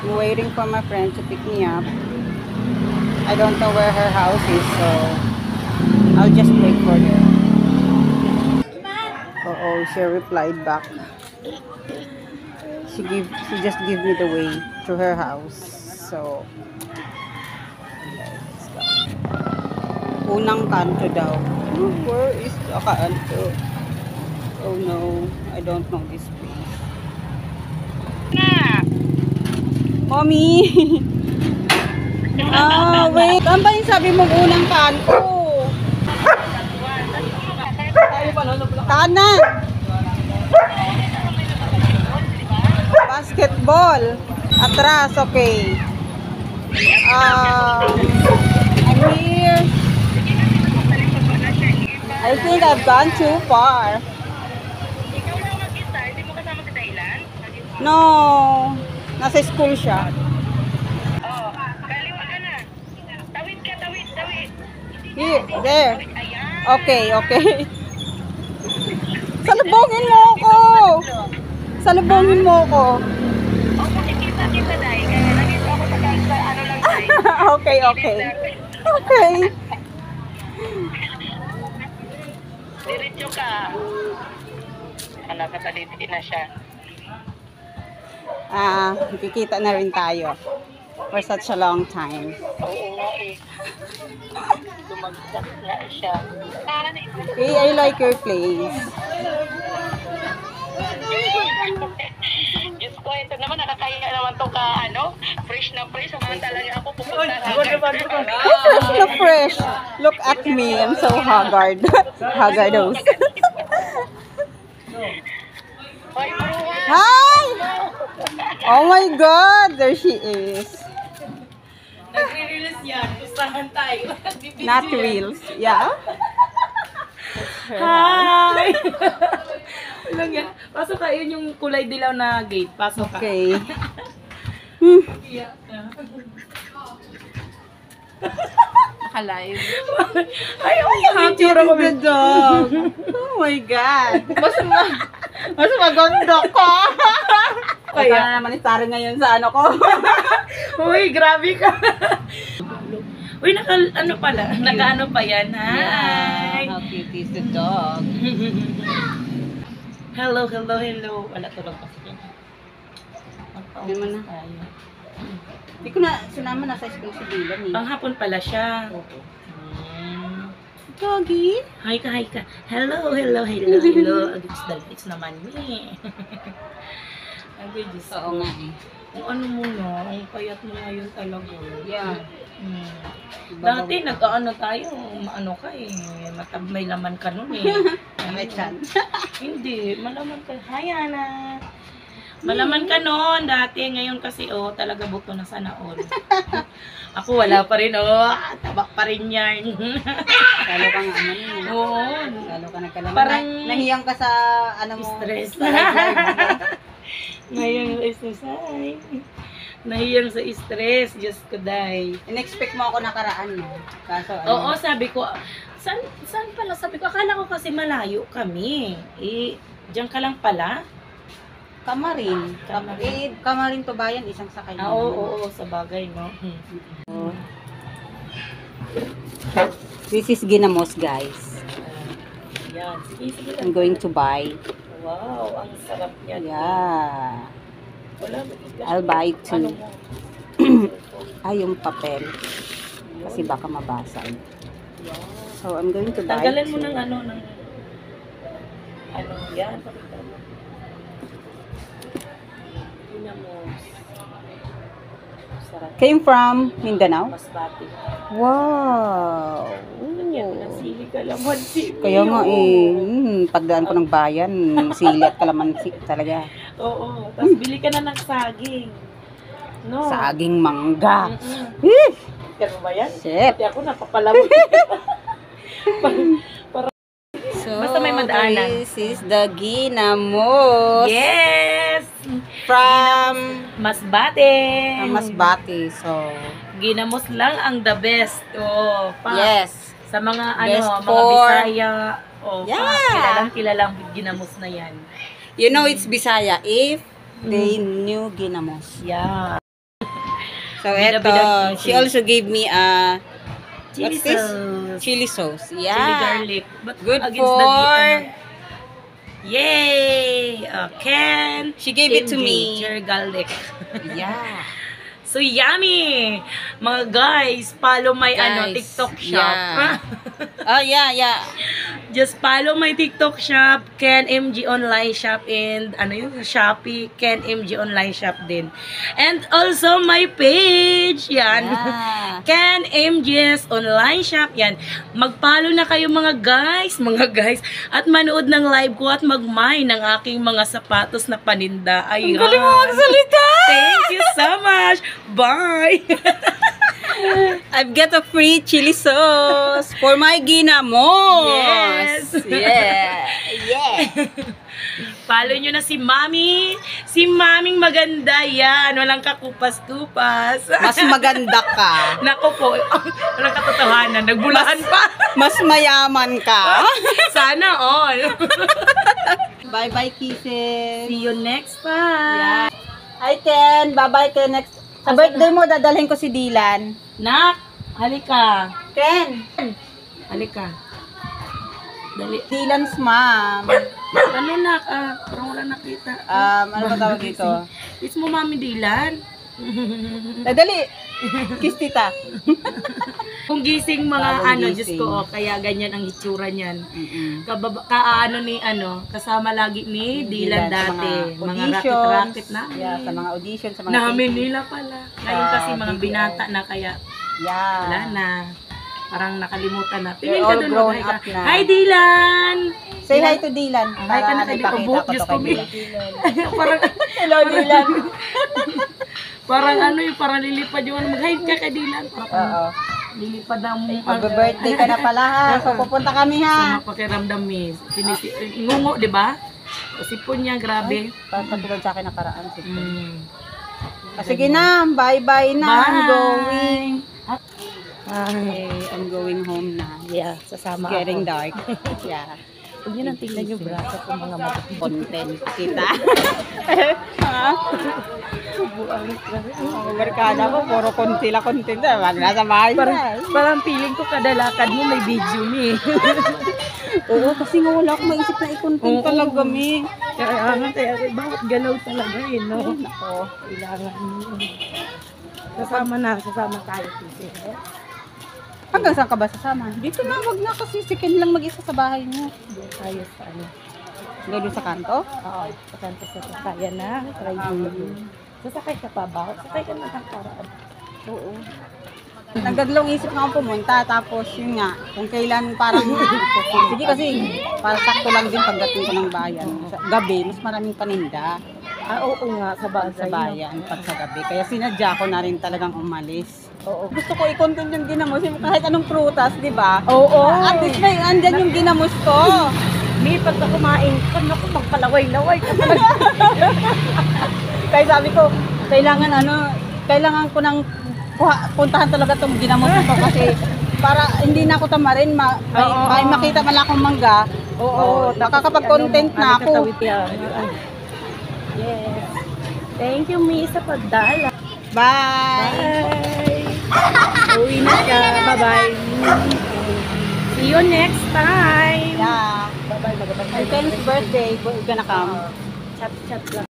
I'm waiting for my friend to pick me up. I don't know where her house is, so I'll just wait for her. Oh, she replied back. She just gave me the way to her house. So let's go. Unang kanto daw. Where is the kanto? Oh no, I don't know this place. Mommy! Wait. Saan ba yung sabi mong unang kanto? Kanan! Basketball. Atras, okay. I'm here. I think I've gone too far. No. Nasa school siya. Here, there. Okay. Salubungin mo ako. Salubungin mo ako. Okay. Diretso ka. Nakatalitin na siya. Kikita na rin tayo. For such a long time. Oo nga eh. Dumagsak na siya. Hey, I like your place. Diyos ko, ito naman, nakakaya naman ito ka, fresh na fresh. Samantalang ako pupunta Fresh na fresh. Look at me. I'm so haggard. Haggardos. Hi! Oh my God! There she is. Nagre-release yan. Gustahan tayo. Not reels. Yeah? Hi! Walang yan. Pasok ka. Yun yung kulay dilaw na gate. Pasok ka. Okay. Naka-live. Ay, happy with the dog. Oh my God. Mas maganda ko. Kaya na naman istari ngayon sa ano ko. Uy, grabe ka. Uy, naka-ano pa yan. Hi! How cute is the dog. Hello. Wala tulog pa siya. Hindi mo na. Hindi ko na, sinama na sa school si Dylan eh. Panghapon pala siya. Doggy? Hi ka. Hello. It's naman me. Oo nga eh. Kung ano mo na, ang payat mo ngayon talaga. Yeah. Dati nag-ano tayo, ka eh. May laman ka nun eh. May chan. Hindi, malaman ka. Hi Ana. Malaman ka nun dati, ngayon kasi talaga buto na sana all. Ako wala pa rin, tabak pa rin yan. Lalo ka nga naman. Oo. Lalo ka nagkalaman. Parang nahiyang ka sa ano mo. Stress. Nahiyang sa exercise. Nahiyang sa stress, just ko die. In-expect mo ako nakaraan mo. Kaso Oo, sabi ko, saan pala? Sabi ko, akala ko kasi malayo kami. Diyan ka lang pala? Kamarin. Kamarin to bayan, isang sakay. Oo, sa bagay, no? This is ginamos, guys. Yan, sige. I'm going to buy. Wow, ang sarap yan. Yeah. Wala, I'll buy two. Yung papel. Kasi baka mabasag. So, I'm going to buy tanggalan two. mo ng yan. Sarap. Came from Mindanao? Masbate. Wow! Lagyan mo ng sili kalamansi. Kaya nga pagdaan ko ng bayan, sili at kalamansi talaga. Oo, tapos bili ka na ng saging. No? Saging mangga. Pero ba yan? Shit. Pati ako napapalawin. So, basta may madaanan. this is the ginamos. Yes! From Masbate. Masbate. So, Ginamos lang ang the best. yes. Sa mga Best mga for- Bisaya. Yeah. Kilalang ginamos na yan. You know it's Bisaya if they knew ginamos. Yeah. So, Bida-bida eto. She kisses. also gave me a Chili what's this? sauce. Chili sauce. Yeah. Chili garlic. But Good against for... the ano. Yay! Ken. She gave it to MJ, me. Cherry garlic. Yeah. So yummy! Mga guys, follow my Guys, TikTok shop. yeah. Oh, yeah. Just follow my TikTok shop, Ken MG Online Shop, and ano yun, Shopee, Ken MG Online Shop din. And also my page, yan. Yeah. Ken MG's Online Shop, yan. Mag-follow na kayo mga guys, at manood ng live ko at mag-mine ng aking mga sapatos na paninda. Ayan. Ang galing mo magsalita! Thank you so much! Bye! I've got a free chili sauce for my ginamos. Yes. Yeah. Follow nyo na si Mami. Si Maming maganda yan. Walang kakupas-kupas. Mas maganda ka. Nako po. Walang katotohanan. Nagbulahan pa. Mas mayaman ka. Sana all. Bye-bye, kisses. See you next time. Yeah. Hi, Ken. Bye-bye, Ken. Next. Sa birthday mo, dadalhin ko si Dylan. Nak, halika. Ken. Halika. Dali. Dylan's mom. Ano nak? Parang wala nakita. Ano ba tawag dito? Kiss mo Mami Dylan. Dali. Kiss tita. Kung gising mga Bagong ano, gising. Diyos ko, kaya ganyan ang itsura niyan. Mm-mm. Kasama lagi ni Dylan Sa dati. Mga auditions. racket-racket na. Yeah, sa mga auditions, sa mga Namin taping. nila pala. Ngayon kasi mga BTS. binata na kaya Yeah. wala na. Parang nakalimutan na. They're Tingin ka all doon. grown Hi ka. up na. Hi Dylan! Say hi to Dylan. Hi ka na kay Dylan. ipakita Buhok, ko Diyos to ko. kay Dylan. parang, Hello, Dylan. parang ano yung parang lilipad yung ano. Mag-hi ka kay Dylan. Parang Oo. lilipad na mo. Mag-birthday ka na pala ha. So, pupunta kami ha. Sa pakiramdam ni ngungo, di ba? Sipon niya, grabe. Parang katulad sa akin nakaraan. Mm. Sige na. Bye-bye na. I'm Bye. going. Ay, I'm going home na. yeah, sasama Getting ako. dark. Yeah. Huwag niyo nang tingnan yung braso ko mga mata. Content kita. Ha? Barkada ko, puro sila content. Wag na sa bahay na. Parang feeling ko kada lakad mo may video ni. Oo, kasi nga wala akong maisip na i-content Oo. talaga, mi. Kaya bakit galaw talaga eh, no? Ako. Kailangan mo. Sasama tayo. Kasi. Hanggang saan ka ba sasama? Dito na, wag na kasi sikin lang mag-isa sa bahay niyo. Doon tayo sa ano. Doon sa kanto? Oo, sa kanto sa sasaya na. Sasakay ka pa ba? Sasakay ka na ng paraan. Oo. Nagdadalawang isip nga ako pumunta, tapos yun nga, kung kailan parang, sige kasi, para sakto lang din pagdating ko ng bayan. Sa gabi, mas maraming paninda Oo nga, sa sa bayan pag sa gabi. Kaya sinadya ko na rin talagang umalis. Oo. Gusto ko i-content yung ginamos, kahit anong prutas, di ba? Oo. At least may andyan yung ginamos ko. May pagka kumain ka, naku, magpalaway-laway ka talaga. Kaya sabi ko, kailangan ko ng puntahan talaga itong ginamos ko kasi para hindi na ako tamarin, may makita man lang akong mangga. Oo, nakakapag-content na ako. Yes. Thank you, Miss, sa pagdala. Bye! Uwi na siya. Bye-bye. See you next time. Yeah. Bye-bye. My 10th birthday, we're gonna come. Chat-chat lang.